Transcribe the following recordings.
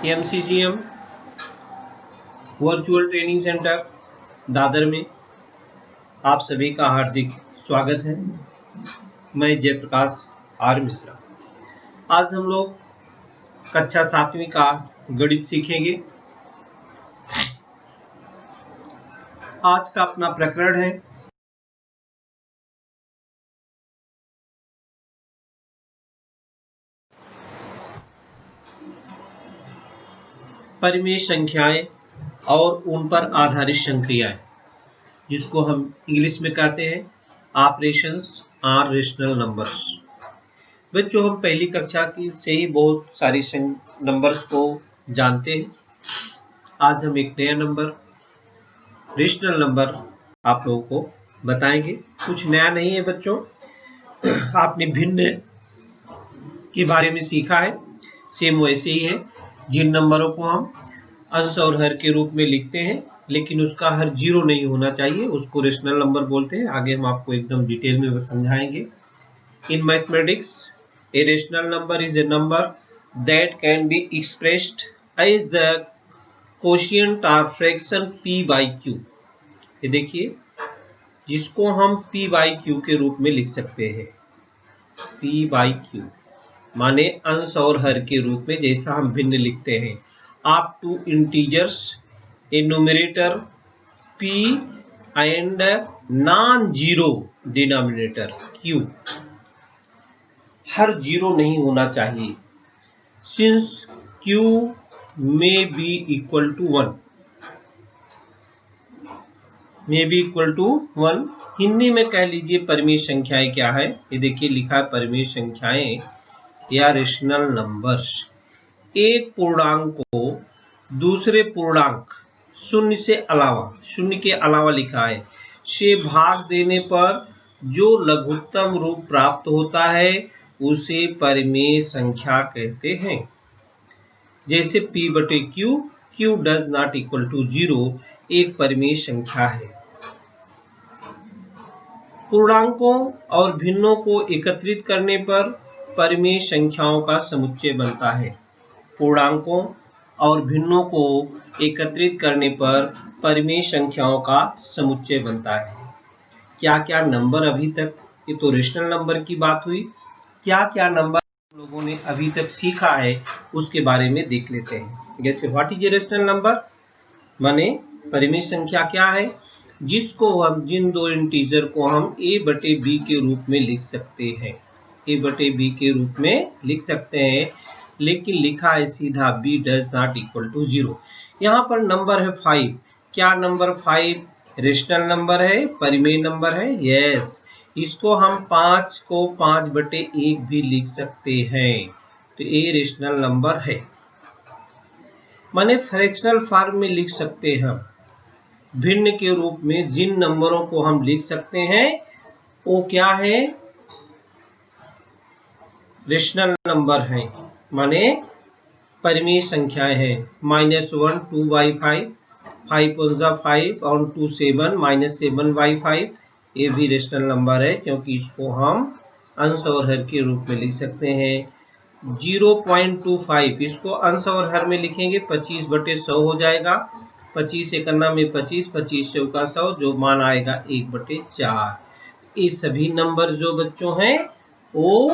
MCGM virtual training centre Dadar में आप सभी का हार्दिक स्वागत है। मैं जयप्रकाश आर मिश्रा। आज हम लोग कक्षा 7वीं का गणित सीखेंगे। आज का अपना प्रकरण है परिमेय संख्याएं और उन पर आधारित संक्रियाएं, जिसको हम इंग्लिश में कहते हैं ऑपरेशंस और रेशनल नंबर्स। बच्चों, हम पहली कक्षा की से ही बहुत सारी नंबर्स को जानते हैं। आज हम एक नया नंबर रेशनल नंबर आप लोगों को बताएंगे। कुछ नया नहीं है बच्चों, आपने भिन्न के बारे में सीखा है, सेम वैसे ही है। जिन नंबरों को हम अंश और हर के रूप में लिखते हैं, लेकिन उसका हर जीरो नहीं होना चाहिए, उसको रेशनल नंबर बोलते हैं। आगे हम आपको एकदम डिटेल में समझाएंगे। In mathematics, a rational number is a number that can be expressed as the quotient or fraction p by q। ये देखिए, जिसको हम p by q के रूप में लिख सकते हैं। p by q माने अंश और हर के रूप में, जैसा हम भिन्न लिखते हैं। Of two integers, a numerator p and non zero denominator q। हर जीरो नहीं होना चाहिए। Since q may be equal to 1, may be equal to 1। Hindi में कह लीजिए परिमेय संख्याएं क्या है। ये देखिए लिखा है परिमेय संख्याएं या रेशनल नंबर्स, एक पूर्णांक को दूसरे पूर्णांक शून्य के अलावा लिखा है से भाग देने पर जो लघुत्तम रूप प्राप्त होता है उसे परिमेय संख्या कहते हैं। जैसे p बटे q, q does not equal to 0 एक परिमेय संख्या है। पूर्णांकों और भिन्नों को एकत्रित करने पर परिमेय संख्याओं का समुच्चय बनता है। पूर्णांकों और भिन्नों को एकत्रित करने पर परिमेय संख्याओं का समुच्चय बनता है। क्या क्या नंबर अभी तक, ये तो रेशनल नंबर की बात हुई, क्या क्या नंबर हम लोगों ने अभी तक सीखा है उसके बारे में देख लेते हैं। जैसे what is a rational number, माने परिमेय संख्या क्या है, जिसको हम जिन दो इंटीजर को हम a बटे b के रूप में लिख सकते हैं। a बटे b के रूप में लिख सकते हैं, लेकिन लिखा है सीधा b does not equal to 0। यहाँ पर नंबर है 5। क्या नंबर 5 रेशनल नंबर है, परिमेय नंबर है? यस। इसको हम 5 को 5 बटे 1 भी लिख सकते हैं, तो ये रेशनल नंबर है। माने फ्रैक्शनल फॉर्म में लिख सकते हैं हम। भिन्न के रूप में जिन नंबरों को हम लिख सकते हैं वो क्या है, रेशनल नंबर है, माने परिमेय संख्याएं हैं। -1 2 by 5, 5 1 जा 5 और 2 7, -7 by 5, ये भी रेशनल नंबर है, क्योंकि इसको हम अंश और हर के रूप में लिख सकते हैं। 0.25, इसको अंश और हर में लिखेंगे 25 बटे 100 हो जाएगा। 25 एकन्ना में 25, 25 चौका 100, जो मान आएगा 1 बटे 4। ये सभी नंबर जो बच्चों हैं वो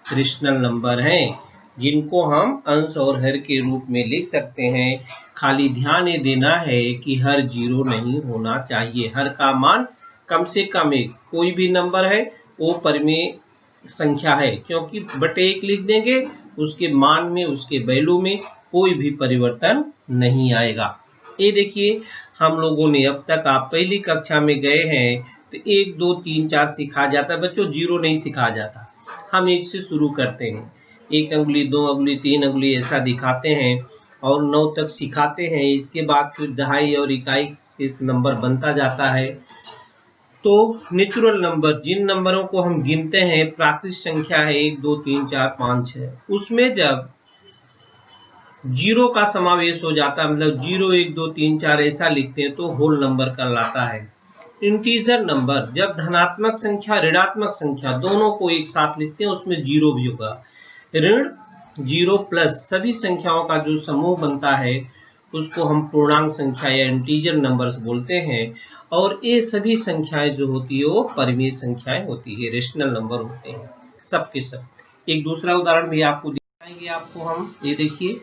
रेशनल नंबर हैं, जिनको हम अंश और हर के रूप में लिख सकते हैं। खाली ध्यान ये देना है कि हर जीरो नहीं होना चाहिए, हर का मान कम से कम एक, कोई भी नंबर है वो परिमेय संख्या है, क्योंकि बटे 1 लिख देंगे उसके मान में, उसके वैल्यू में कोई भी परिवर्तन नहीं आएगा। ये देखिए, हम लोगों ने अब तक, आप पहली कक्षा में गए हैं तो 1 2 3 4 सिखा जाता है बच्चों, जीरो नहीं सिखा जाता। हम 1 से शुरू करते हैं, 1 अंगुली 2 अंगुली 3 अंगुली ऐसा दिखाते हैं और 9 तक सिखाते हैं। इसके बाद फिर दहाई और इकाई से नंबर बनता जाता है। तो नेचुरल नंबर, जिन नंबरों को हम गिनते हैं, प्राकृतिक संख्या है 1 2 3 4 5 6, उसमें जब जीरो का समावेश हो जाता है, मतलब 0 1 2 3 4 ऐसा लिखते हैं, तो होल नंबर कहलाता है। इंटीजर नंबर, जब धनात्मक संख्या ऋणात्मक संख्या दोनों को एक साथ लिखते हैं, उसमें जीरो भी होगा। ऋण 0 प्लस सभी संख्याओं का जो समूह बनता है उसको हम पूर्णांक संख्या या इंटीजर नंबर्स बोलते हैं। और ये सभी संख्याएं जो होती है वो परिमेय संख्याएं होती है, रेशनल नंबर होते हैं सब के सब। एक दूसरा उदाहरण भी आपको दिखाएंगे आपको हम, ये देखिए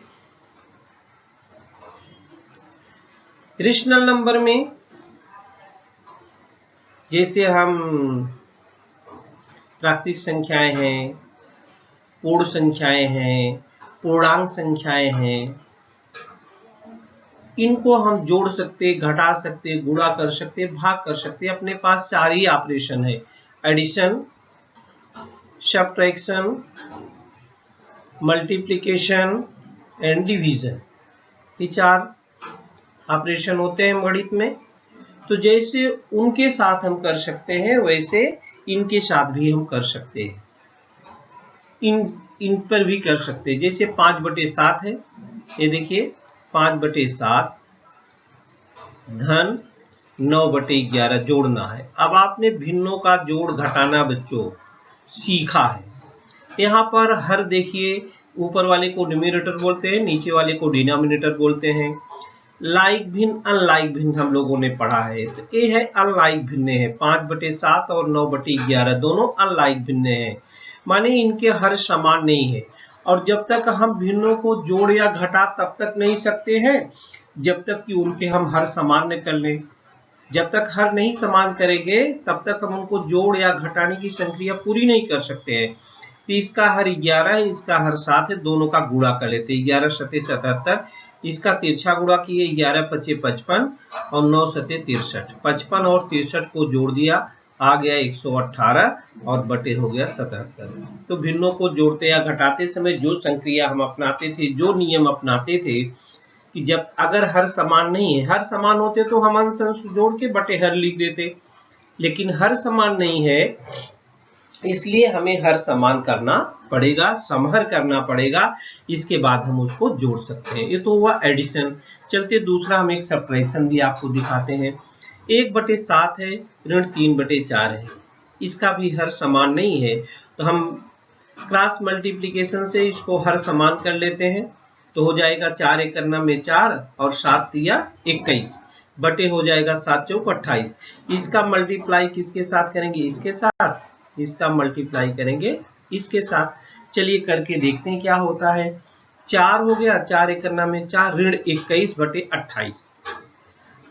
रेशनल नंबर में जैसे हम प्राकृतिक संख्याएं हैं, पूर्ण संख्याएं हैं, पूर्णांक संख्याएं हैं, इनको हम जोड़ सकते, घटा सकते, गुणा कर सकते, भाग कर सकते। अपने पास 4 ही ऑपरेशन है, addition, subtraction, multiplication and division. ये 4 ऑपरेशन होते हैं गणित में। तो जैसे उनके साथ हम कर सकते हैं वैसे इनके साथ भी हम कर सकते हैं, इन पर भी कर सकते हैं। जैसे 5/7 है, ये देखिए 5/7 धन 9/11 जोड़ना है। अब आपने भिन्नों का जोड़ घटाना बच्चों सीखा है। यहाँ पर हर देखिए ऊपर वाले को न्यूमरेटर बोलते हैं, नीचे वाले को डिनोमिनेटर बोलते हैं। लाइक भिन्न अनलाइक भिन्न हम लोगों ने पढ़ा है, तो ये है अनलाइक भिन्न है। 5/7 और 9/11 दोनों अनलाइक भिन्न है, माने इनके हर समान नहीं है। और जब तक हम भिन्नों को जोड़ या घटा तब तक नहीं सकते हैं जब तक कि उनके हम हर समान न कर लें। जब तक हर नहीं समान करेंगे तब तक हम उनको जोड़ या घटाने की संक्रिया पूरी नहीं कर सकते हैं। तो इसका हर 11 है, इसका हर 7 है, दोनों का गुणा कर लेते हैं। 11 7 77, इसका तिरछा गुणा किए 11 5 55 और 9 7 63। 55 और 63 को जोड़ दिया, आ गया 118 और बटे हो गया 77। तो भिन्नों को जोड़ते या घटाते समय जो संक्रिया हम अपनाते थे, जो नियम अपनाते थे कि जब अगर हर समान नहीं है, हर समान होते तो हम अंश अंश जोड़ के बटे हर लिख देते, लेकिन हर समान नहीं है इसलिए हमें हर समान करना पड़ेगा, समहर करना पड़ेगा, इसके बाद हम उसको जोड़ सकते हैं। ये तो हुआ एडिशन। चलते दूसरा हम एक सब्ट्रैक्शन भी आपको दिखाते हैं। 1/7 है ऋण 3/4 है, इसका भी हर समान नहीं है, तो हम क्रॉस मल्टीप्लिकेशन से इसको हर समान कर लेते हैं। तो हो जाएगा 4 × 9 = 4 और 7 × 21 बटे हो जाएगा 7 × 4 = 28। इसका मल्टीप्लाई किसके साथ करेंगे? इसके साथ। इसका मल्टीप्लाई करेंगे इसके साथ। चलिए करके देखते हैं क्या होता है। 4 हो गया, 4 × 9 = 4 ऋण 21/28।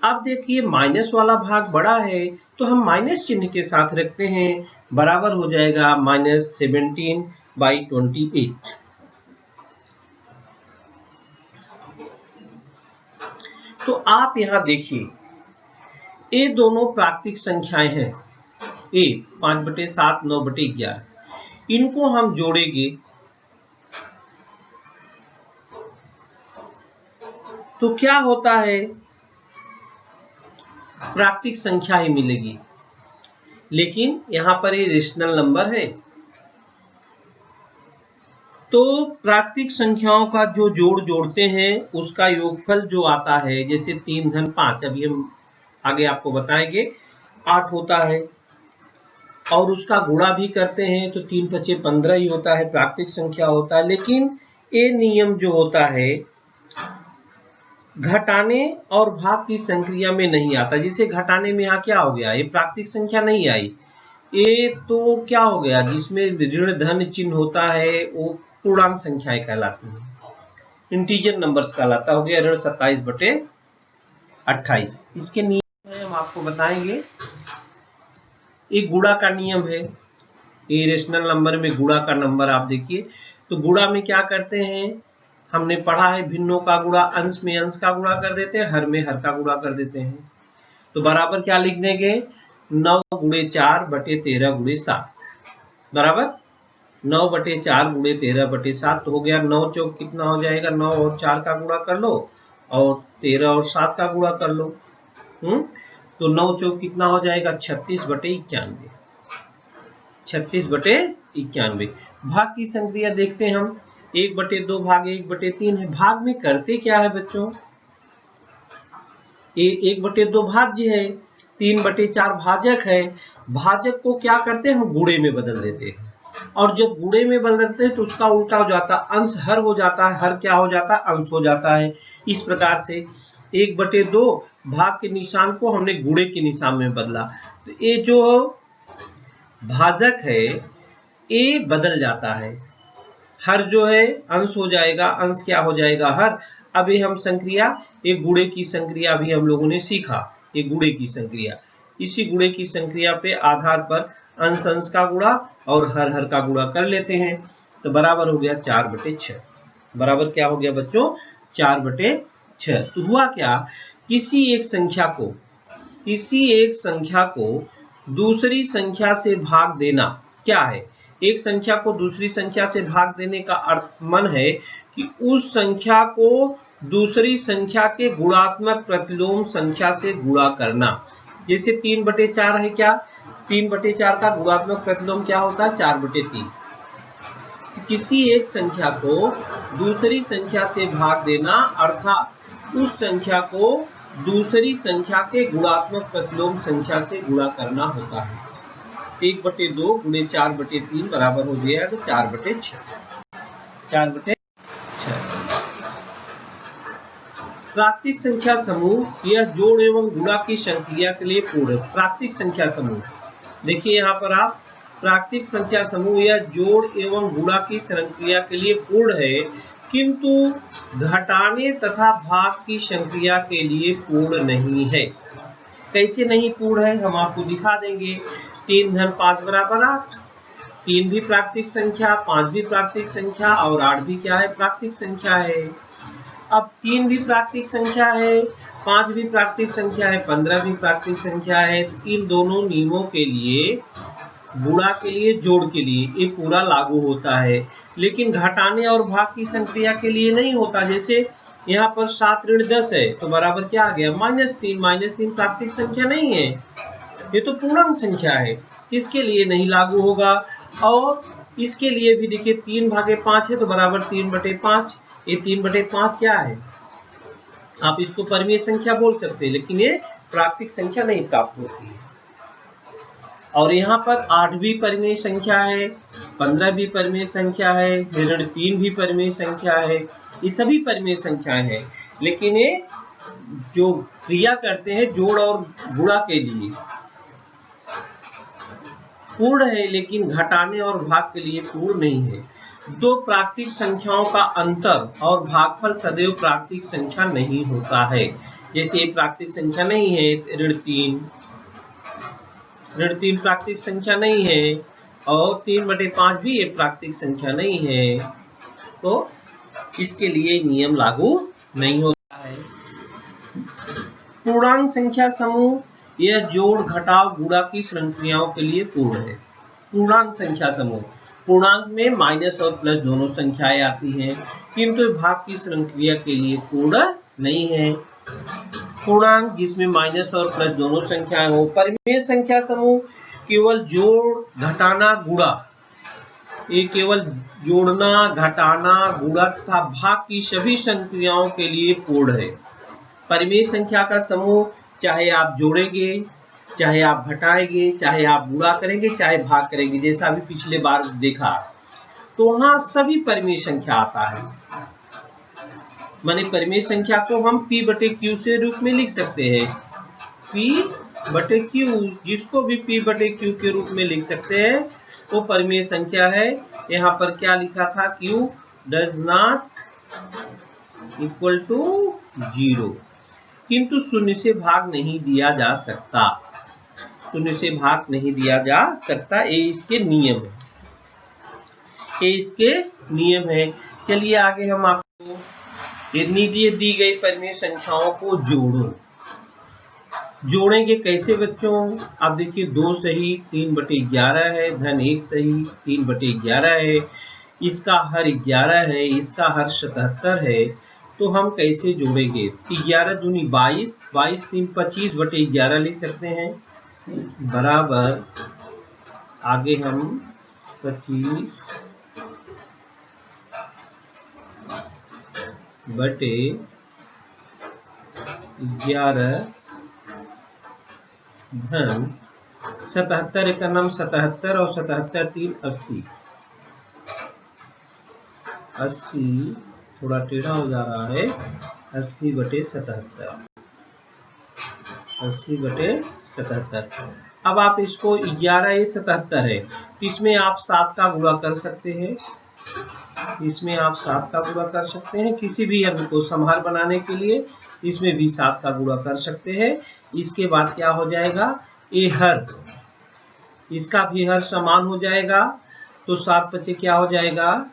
अब देखिए माइनस वाला भाग बड़ा है तो हम माइनस चिन्ह के साथ रखते हैं, बराबर हो जाएगा -17/28। तो आप यहां देखिए ये दोनों प्राकृतिक संख्याएं हैं, ए 5/7 9/11, इनको हम जोड़ेंगे तो क्या होता है, प्राकृतिक संख्या ही मिलेगी, लेकिन यहां पर ये रेशनल नंबर है। तो प्राकृतिक संख्याओं का जो जोड़ जोड़ते हैं उसका योगफल जो आता है, जैसे 3 धन 5, अभी हम आगे आपको बताएंगे, 8 होता है, और उसका गुणा भी करते हैं तो 3 × 5 = 15 ही होता है, प्राकृतिक संख्या होता है। लेकिन ये नियम जो होता है घटाने और भाग की संक्रिया में नहीं आता। जिसे घटाने में यहाँ क्या हो गया, ये प्राकृतिक संख्या नहीं आई, ये तो क्या हो गया, जिसमें ऋण धन चिन्ह होता है वो पूर्णांक संख्याएं कहलाती हैं, इंटीजर नंबर्स कहलाता हो गया ऋण 27/28। इसके नियम है हम आपको बताएंगे। एक गुणा का नियम है, ये रेशनल नंबर में गुणा का नंबर आप देखिए। तो गुणा में क्या करते हैं, हमने पढ़ा है भिन्नों का गुणा, अंश में अंश का गुणा कर देते हैं, हर में हर का गुणा कर देते हैं। तो बराबर क्या लिख देंगे, 9 × 4 / 13 × 7 बराबर 9/4 × 13/7 हो गया। 9 चौक कितना हो जाएगा, 9 और 4 का गुणा कर लो और 13 और 7 का गुणा कर लो। तो 9 चौक कितना हो जाएगा, 36/91। 36/91। भाग की संक्रिया देखते हैं हम, 1/2 भाग 1/3 है। भाग में करते क्या है बच्चों, 1/2 भाज्य है, 3/4 भाजक है। भाजक को क्या करते हैं, हम गुणे में बदल देते हैं। और जब गुणे में बदलते हैं तो उसका उल्टा हो जाता है, अंश हर हो जाता है, हर क्या हो जाता है, अंश हो जाता है। इस प्रकार से 1/2 भाग के निशान को हमने गुणे के निशान में बदला, तो ये जो भाजक है ये बदल जाता है, हर जो है अंश हो जाएगा, अंश क्या हो जाएगा, हर। अभी हम संक्रिया, एक गुणे की संक्रिया भी हम लोगों ने सीखा, एक गुणे की संक्रिया, इसी गुणे की संक्रिया पे आधार पर अंश अंश का गुणा और हर हर का गुणा कर लेते हैं, तो बराबर हो गया 4/6। बराबर क्या हो गया बच्चों, 4/6। तो हुआ क्या, किसी एक संख्या को दूसरी संख्या से भाग देना क्या है, एक संख्या को दूसरी संख्या से भाग देने का अर्थ मन है कि उस संख्या को दूसरी संख्या के गुणात्मक प्रतिलोम संख्या से गुणा करना। जैसे 3/4 है, क्या 3/4 का गुणात्मक प्रतिलोम क्या होता है, 4/3। किसी एक संख्या को दूसरी संख्या से भाग देना अर्थात उस संख्या को दूसरी संख्या के गुणात्मक प्रतिलोम संख्या से गुणा करना होता है। 1/2 गुणे 4/3 बराबर हो गया तो 4/6। 4/6। प्राकृतिक संख्या समूह यह जोड़ एवं गुणा की संक्रिया के लिए पूर्ण है। प्राकृतिक संख्या समूह, देखिए यहाँ पर आप, प्राकृतिक संख्या समूह यह जोड़ एवं गुणा की संक्रिया के लिए पूर्ण है, किंतु घटाने तथा भाग की संक्रिया के लिए पूर्ण नहीं है। कैसे नहीं पूर्ण है, हम आपको दिखा देंगे। 3 धन 5 बराबर 8, 3 भी प्राकृतिक संख्या, 5 भी प्राकृतिक संख्या और 8 भी क्या है, प्राकृतिक संख्या है। अब 3 भी प्राकृतिक संख्या है, 5 भी प्राकृतिक संख्या है, 15 भी प्राकृतिक संख्या है, तो इन दोनों नियमों के लिए, गुणा के लिए, जोड़ के लिए ये पूरा लागू होता है, लेकिन घटाने और भाग की संक्रिया के लिए नहीं होता। जैसे यहाँ पर 7 ऋण 10 है तो बराबर क्या आ गया, -3। -3 प्राकृतिक संख्या नहीं है, ये तो पूर्णांक संख्या है, इसके लिए नहीं लागू होगा। और इसके लिए भी देखिए 3/5 है तो बराबर 3/5, ये 3/5 क्या है, आप इसको परिमेय संख्या बोल सकते हैं, लेकिन ये प्राकृतिक संख्या नहीं प्राप्त होती है। और यहाँ पर 8 भी परिमेय संख्या है, 15 भी परिमेय संख्या है, ऋण 3 भी परिमेय संख्या है, ये सभी परिमेय संख्याएं हैं, लेकिन ये जो क्रिया करते हैं जोड़ और गुणा के लिए पूर्ण है, लेकिन घटाने और भाग के लिए पूर्ण नहीं है। दो प्राकृतिक संख्याओं का अंतर और भागफल सदैव प्राकृतिक संख्या नहीं होता है। जैसे ये प्राकृतिक संख्या नहीं है, ऋण 3 प्राकृतिक संख्या नहीं है, और 3/5 भी ये प्राकृतिक संख्या नहीं है, तो इसके लिए नियम लागू नहीं होता है। पूर्णांक संख्या समूह यह जोड़ घटाव गुणा की श्रृंखलाओं के लिए पूर्ण है। पूर्णांक संख्या समूह, पूर्णांक में माइनस और प्लस दोनों संख्याएं आती हैं, किंतु भाग की श्रृंखला के लिए पूर्ण नहीं है। पूर्णांक जिसमें माइनस और प्लस दोनों संख्याएं हो। परिमेय संख्या समूह केवल जोड़ घटाना गुणा, ये केवल जोड़ना घटाना गुणा तथा भाग की सभी संक्रियाओं के लिए पूर्ण है। परिमेय संख्या का समूह चाहे आप जोड़ेंगे, चाहे आप घटाएंगे, चाहे आप गुणा करेंगे, चाहे भाग करेंगे, जैसा अभी पिछले बार देखा, तो वहां सभी परिमेय संख्या आता है। माने परिमेय संख्या को हम P/Q से रूप में लिख सकते हैं, P/Q, जिसको भी P/Q के रूप में लिख सकते हैं वो परिमेय संख्या है। यहाँ पर क्या लिखा था, Q does not equal to 0, किंतु शून्य से भाग नहीं दिया जा सकता, शून्य से भाग नहीं दिया जा सकता, ये इसके नियम है, ये इसके नियम है। चलिए आगे हम आपको दी गई परिमेय संख्याओं को जोड़ेंगे कैसे बच्चों। आप देखिए 2 सही 3/11 है, धन 1 सही 3/11 है, इसका हर 11 है, इसका हर 77 है, तो हम कैसे जोड़ेंगे। 11 दूनी 22, 22 3 25/11 लिख सकते हैं, बराबर आगे हम 25/11 धन 77, एक नाम 77 और 77 3 80, 80, थोड़ा टेढ़ा हो जा रहा है, 80/77, 80/77। अब आप इसको 11 ये 77 है, इसमें आप 7 का गुणा कर सकते हैं, इसमें आप 7 का गुणा कर सकते हैं, किसी भी अंक को संभार बनाने के लिए इसमें भी 7 का गुणा कर सकते हैं। इसके बाद क्या हो जाएगा, ये हर, इसका भी हर समान हो जाएगा, तो 7 बचे क्या हो जाएगा,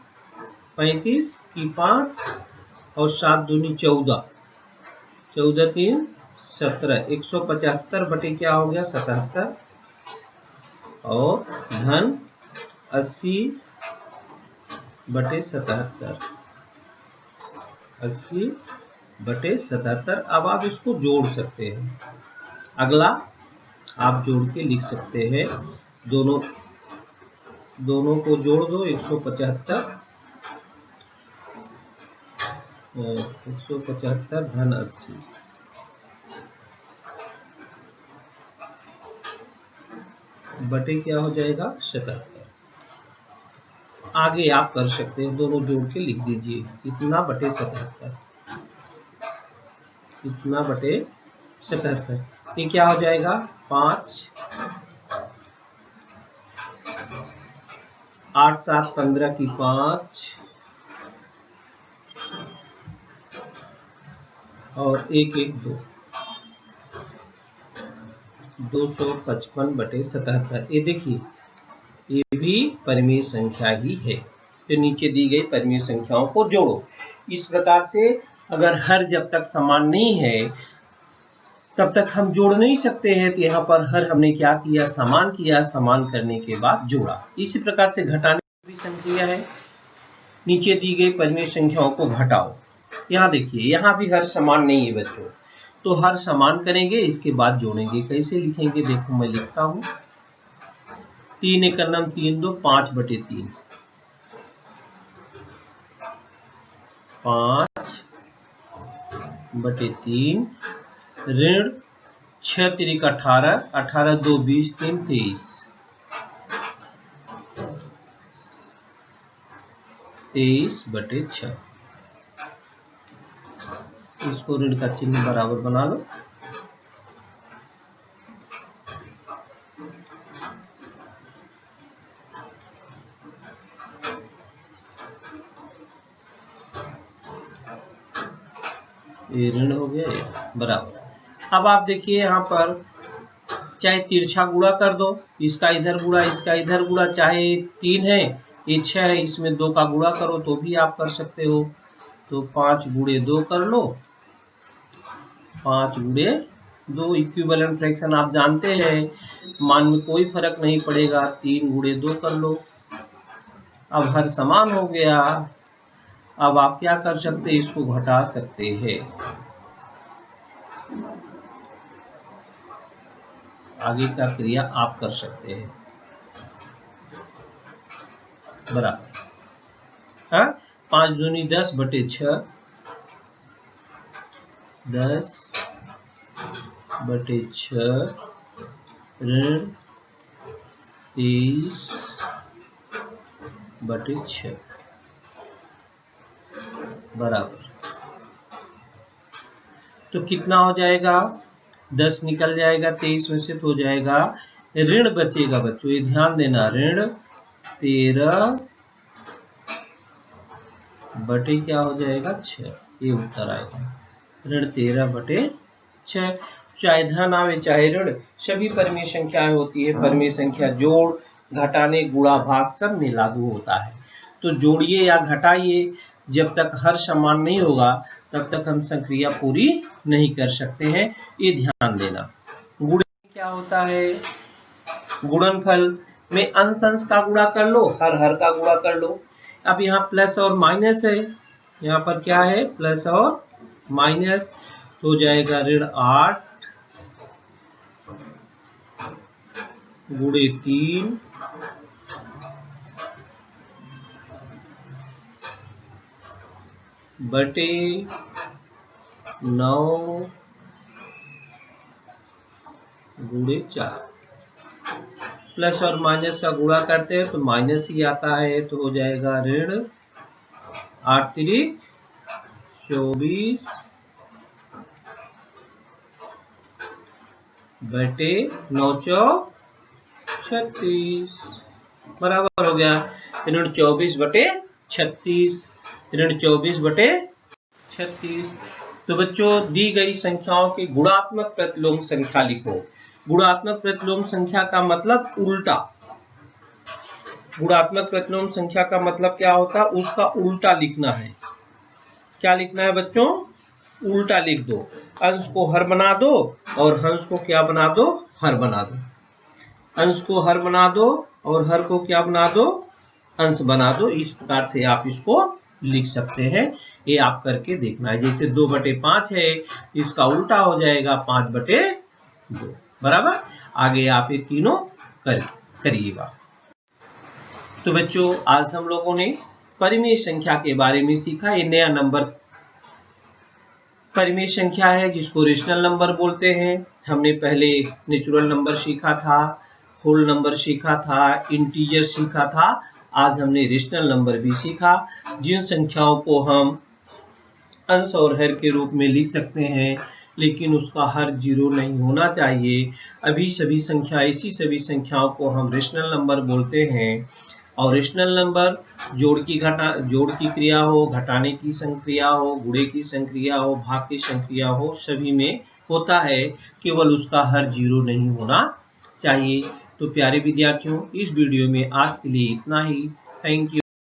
35 की 5 और 7 दूनी 14, 14 3 17, 175 बटे क्या हो गया 77 और धन 80/77, 80/77। अब आप इसको जोड़ सकते हैं, अगला आप जोड़ के लिख सकते हैं, दोनों को जोड़ दो, 175 धन 80 बटे क्या हो जाएगा 77। आगे आप कर सकते हैं, दोनों जोड़ के लिख दीजिए, इतना बटे 77, इतना बटे 77। ये क्या हो जाएगा 5, 8 7 15 की 5 और 1 1 2, 255/77। ये देखिए, ये भी परिमेय संख्या ही है, तो नीचे दी गई परिमेय संख्याओं को जोड़ो। इस प्रकार से अगर हर जब तक समान नहीं है तब तक हम जोड़ नहीं सकते हैं, तो यहाँ पर हर हमने क्या किया, समान किया, समान करने के बाद जोड़ा। इसी प्रकार से घटाने की भी संख्या है, नीचे दी गई परिमेय संख्याओं को घटाओ। यहाँ देखिए, यहाँ भी हर समान नहीं है बच्चों, तो हर समान करेंगे, इसके बाद जोड़ेंगे। कैसे लिखेंगे, देखो मैं लिखता हूँ, 3 1 9 3 2 5/3, 5/3 ऋण 6 3 18, 18 2 20 3 23, 23/6। इसको ऋण का चिन्ह बराबर बना लो। ये ऋण हो गया, ये बराबर। अब आप देखिए, यहाँ पर चाहे तिरछा गुणा कर दो, इसका इधर गुणा, इसका इधर गुणा, चाहे 3 है ये 6 है, इसमें 2 का गुणा करो तो भी आप कर सकते हो। तो 5 गुणे 2 कर लो, 5 गुणे 2 इक्विवेलेंट फ्रैक्शन आप जानते हैं, मान में कोई फर्क नहीं पड़ेगा, 3 गुणे 2 कर लो। अब हर समान हो गया, अब आप क्या कर सकते हैं, इसको घटा सकते हैं। आगे का क्रिया आप कर सकते हैं, बराबर। हाँ, 5 दूनी 10/6, 10/6 ऋण 23/6 बराबर। तो कितना हो जाएगा, 10 निकल जाएगा 23 में से, तो हो जाएगा ऋण बचेगा बच्चों, ये ध्यान देना, ऋण 13 बटे क्या हो जाएगा 6, ये उत्तर आएगा, ऋण 13/6। चाहे धन आवे चाहे ऋण, सभी परिमेय संख्याएं होती है, परिमेय संख्या जोड़ घटाने गुणा भाग सब में लागू होता है। तो जोड़िए या घटाइए, जब तक हर समान नहीं होगा तब तक हम संक्रिया पूरी नहीं कर सकते हैं, ये ध्यान देना। गुणन क्या होता है, गुणनफल में अंश अंश का गुणा कर लो, हर का गुणा कर लो। अब यहाँ प्लस और माइनस है, यहाँ पर क्या है, प्लस और माइनस, तो हो जाएगा ऋण 8 गुणे 3 बटे 9 गुणे 4। प्लस और माइनस का गुणा करते हैं तो माइनस ही आता है, तो हो जाएगा ऋण 8 3 24 बटे 9 चौक 36 बराबर हो गया 24 बटे 36 24 बटे 36। तो बच्चों दी गई संख्याओं की गुणात्मक प्रतिलोम संख्या लिखो। गुणात्मक प्रतिलोम संख्या का मतलब उल्टा। गुणात्मक प्रतिलोम संख्या का मतलब क्या होता है? उसका उल्टा लिखना है। क्या लिखना है बच्चों? उल्टा लिख दो। अंश को हर बना दो और हंस को क्या बना दो? हर बना दो। अंश को हर बना दो और हर को क्या बना दो? अंश बना दो। इस प्रकार से आप इसको लिख सकते हैं। ये आप करके देखना है। जैसे 2 बटे 5 है, इसका उल्टा हो जाएगा 5 बटे 2 बराबर। आगे आप ये तीनों करिएगा। तो बच्चों आज हम लोगों ने परिमेय संख्या के बारे में सीखा। ये नया नंबर परिमेय संख्या है जिसको रेशनल नंबर बोलते हैं। हमने पहले नेचुरल नंबर सीखा था, होल नंबर सीखा था, इंटीजर सीखा था। आज हमने रेशनल नंबर भी सीखा, जिन संख्याओं को हम अंश और हर के रूप में लिख सकते हैं, लेकिन उसका हर 0 नहीं होना चाहिए। अभी सभी संख्याओं को हम रेशनल नंबर बोलते हैं। और रेशनल नंबर जोड़ की क्रिया हो, घटाने की संक्रिया हो, गुणे की संक्रिया हो, भाग की संक्रिया हो, सभी में होता है। केवल उसका हर 0 नहीं होना चाहिए। तो प्यारे विद्यार्थियों, इस वीडियो में आज के लिए इतना ही। Thank you.